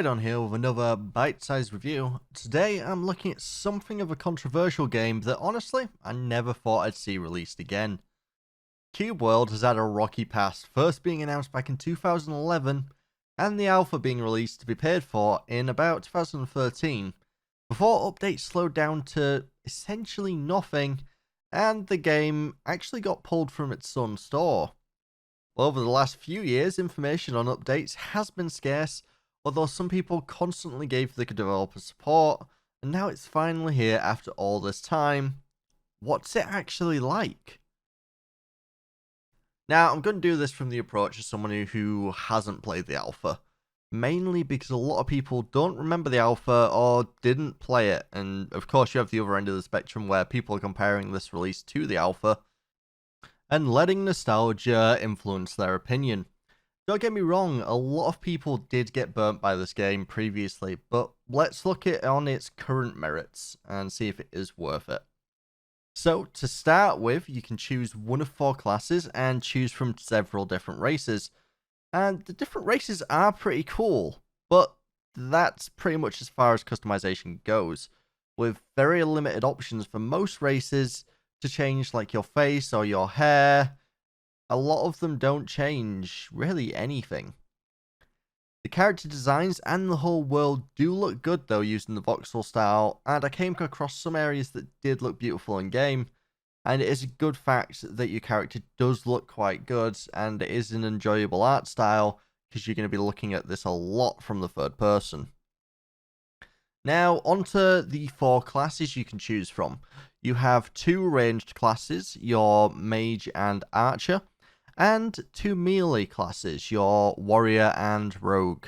on here with another bite-sized review. Today I'm looking at something of a controversial game that honestly I never thought I'd see released again. Cubeworld has had a rocky past, first being announced back in 2011 and the alpha being released to be paid for in about 2013, before updates slowed down to essentially nothing and the game actually got pulled from its Sun store. Over the last few years, information on updates has been scarce, although some people constantly gave the developer support, and now it's finally here after all this time. What's it actually like? Now, I'm going to do this from the approach of someone who hasn't played the alpha, mainly because a lot of people don't remember the alpha or didn't play it, and of course you have the other end of the spectrum where people are comparing this release to the alpha, and letting nostalgia influence their opinion. Don't get me wrong, a lot of people did get burnt by this game previously, but let's look at it on its current merits and see if it is worth it. So, to start with, you can choose one of 4 classes and choose from several different races. And the different races are pretty cool, but that's pretty much as far as customization goes, with very limited options for most races to change like your face or your hair. A lot of them don't change really anything. The character designs and the whole world do look good though using the voxel style, and I came across some areas that did look beautiful in game, and it is a good fact that your character does look quite good and it is an enjoyable art style because you're going to be looking at this a lot from the third person. Now, onto the 4 classes you can choose from. You have 2 ranged classes, your mage and archer, and 2 melee classes, your warrior and rogue.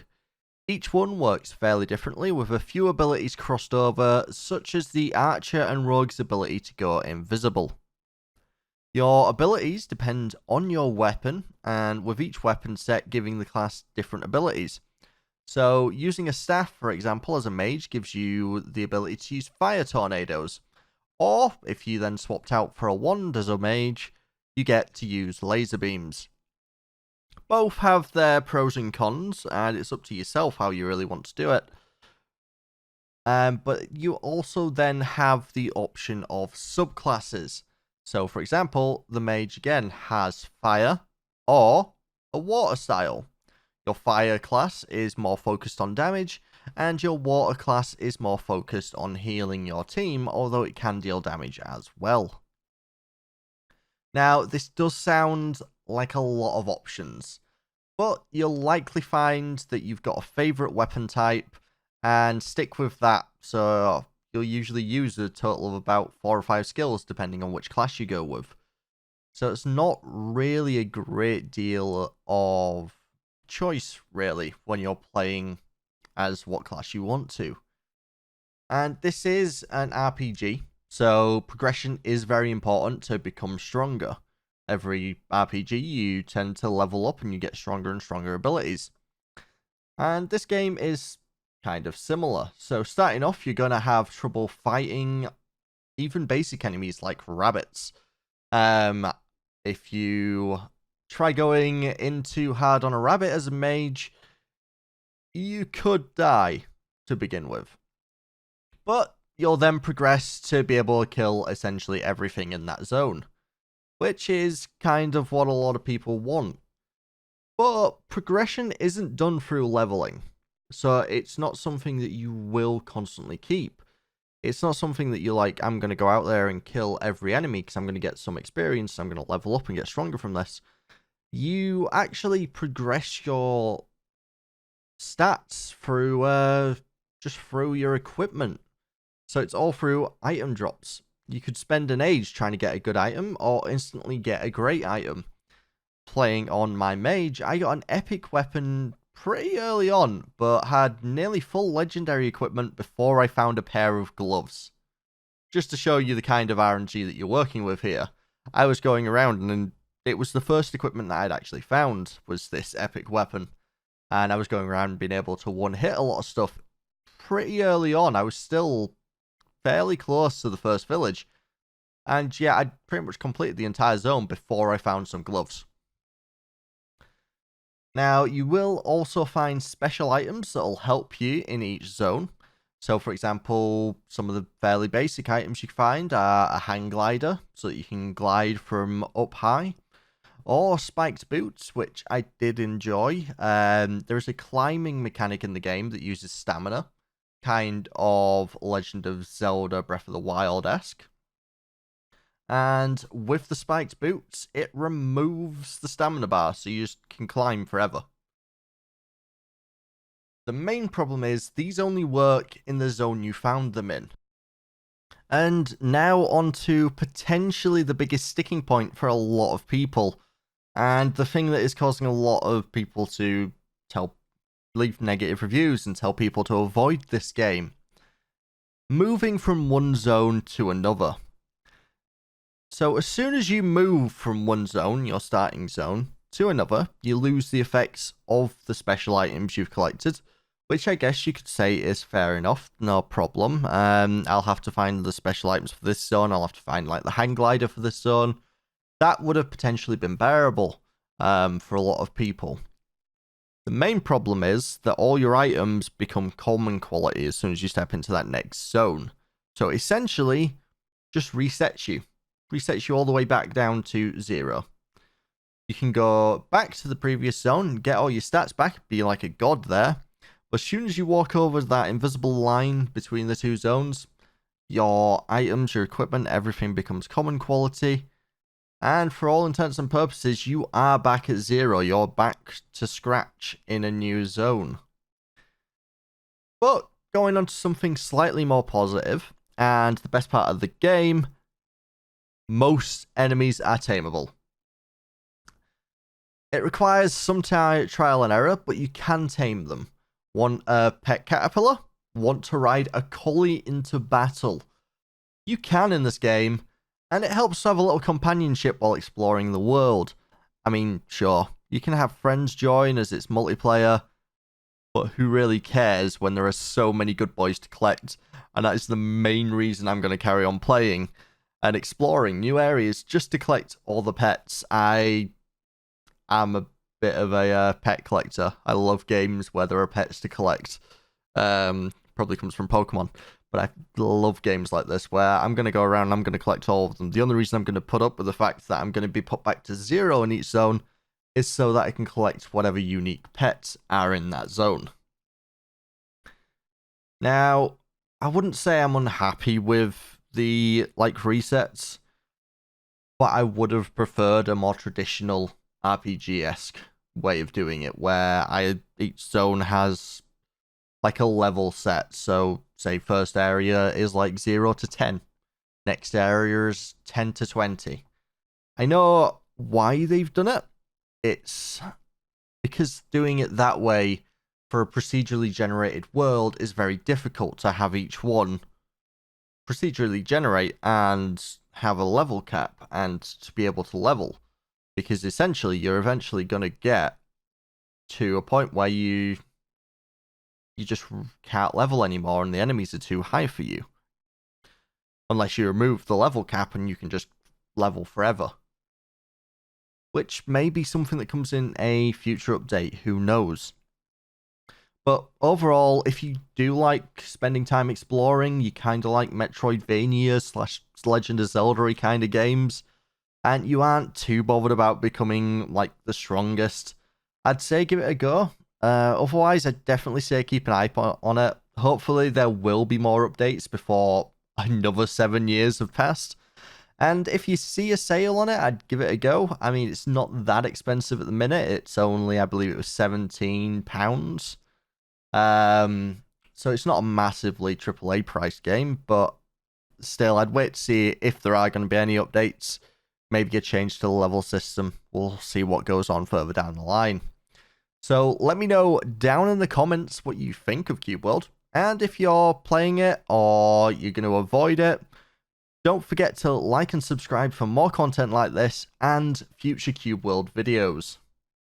Each one works fairly differently, with a few abilities crossed over, such as the archer and rogue's ability to go invisible. Your abilities depend on your weapon, and with each weapon set giving the class different abilities. So, using a staff, for example, as a mage gives you the ability to use fire tornadoes. Or, if you then swapped out for a wand as a mage, you get to use laser beams. Both have their pros and cons, and it's up to yourself how you really want to do it. But you also then have the option of subclasses. So, for example, the mage again has fire or a water style. Your fire class is more focused on damage, and your water class is more focused on healing your team, although it can deal damage as well. Now, this does sound like a lot of options, but you'll likely find that you've got a favourite weapon type and stick with that, so you'll usually use a total of about 4 or 5 skills depending on which class you go with. So it's not really a great deal of choice, really, when you're playing as what class you want to. And this is an RPG, so progression is very important to become stronger. Every RPG, you tend to level up and you get stronger and stronger abilities. And this game is kind of similar. So starting off, you're going to have trouble fighting even basic enemies like rabbits. If you try going in too hard on a rabbit as a mage, you could die to begin with. But you'll then progress to be able to kill essentially everything in that zone, which is kind of what a lot of people want. But progression isn't done through leveling, so it's not something that you will constantly keep. It's not something that you're like, I'm going to go out there and kill every enemy because I'm going to get some experience, I'm going to level up and get stronger from this. You actually progress your stats through just through your equipment. So it's all through item drops. You could spend an age trying to get a good item or instantly get a great item. Playing on my mage, I got an epic weapon pretty early on, but had nearly full legendary equipment before I found a pair of gloves. Just to show you the kind of RNG that you're working with here, I was going around and it was the first equipment that I'd actually found was this epic weapon. And I was going around being able to one-hit a lot of stuff pretty early on. I was still fairly close to the first village. And yeah, I'd pretty much completed the entire zone before I found some gloves. Now, you will also find special items that will help you in each zone. So, for example, some of the fairly basic items you can find are a hang glider, so that you can glide from up high, or spiked boots, which I did enjoy. There's a climbing mechanic in the game that uses stamina, kind of Legend of Zelda Breath of the Wild-esque. And with the spiked boots, it removes the stamina bar, so you just can climb forever. The main problem is these only work in the zone you found them in. And now on to potentially the biggest sticking point for a lot of people, and the thing that is causing a lot of people to leave negative reviews and tell people to avoid this game. Moving from one zone to another. So as soon as you move from one zone, your starting zone, to another, you lose the effects of the special items you've collected, which I guess you could say is fair enough, no problem. I'll have to find the special items for this zone, I'll have to find like the hang glider for this zone. That would have potentially been bearable for a lot of people. The main problem is that all your items become common quality as soon as you step into that next zone. So essentially, just resets you. Resets you all the way back down to 0. You can go back to the previous zone and get all your stats back, be like a god there. But as soon as you walk over that invisible line between the two zones, your items, your equipment, everything becomes common quality. And for all intents and purposes, you are back at 0. You're back to scratch in a new zone. But going on to something slightly more positive, and the best part of the game, most enemies are tameable. It requires some trial and error, but you can tame them. Want a pet caterpillar? Want to ride a collie into battle? You can in this game, and it helps to have a little companionship while exploring the world. I mean, sure, you can have friends join as it's multiplayer, but who really cares when there are so many good boys to collect? And that is the main reason I'm going to carry on playing and exploring new areas just to collect all the pets. I am a bit of a pet collector. I love games where there are pets to collect. Probably comes from Pokemon. But I love games like this where I'm going to go around and I'm going to collect all of them. The only reason I'm going to put up with the fact that I'm going to be put back to 0 in each zone is so that I can collect whatever unique pets are in that zone. Now, I wouldn't say I'm unhappy with the resets, but I would have preferred a more traditional RPG-esque way of doing it, where each zone has like a level set. So say first area is like 0 to 10. Next area is 10 to 20. I know why they've done it. It's because doing it that way for a procedurally generated world is very difficult to have each one procedurally generate and have a level cap and to be able to level. Because essentially you're eventually going to get to a point where you just can't level anymore and the enemies are too high for you. Unless you remove the level cap and you can just level forever. Which may be something that comes in a future update, who knows. But overall, if you do like spending time exploring, you kind of like Metroidvania / Legend of Zelda kind of games, and you aren't too bothered about becoming like the strongest, I'd say give it a go. Otherwise, I'd definitely say keep an eye on it. Hopefully, there will be more updates before another 7 years have passed. And if you see a sale on it, I'd give it a go. I mean, it's not that expensive at the minute. It's only, I believe it was £17. So it's not a massively AAA price game, but still, I'd wait to see if there are going to be any updates. Maybe a change to the level system. We'll see what goes on further down the line. So let me know down in the comments what you think of Cubeworld, and if you're playing it or you're going to avoid it. Don't forget to like and subscribe for more content like this and future Cubeworld videos.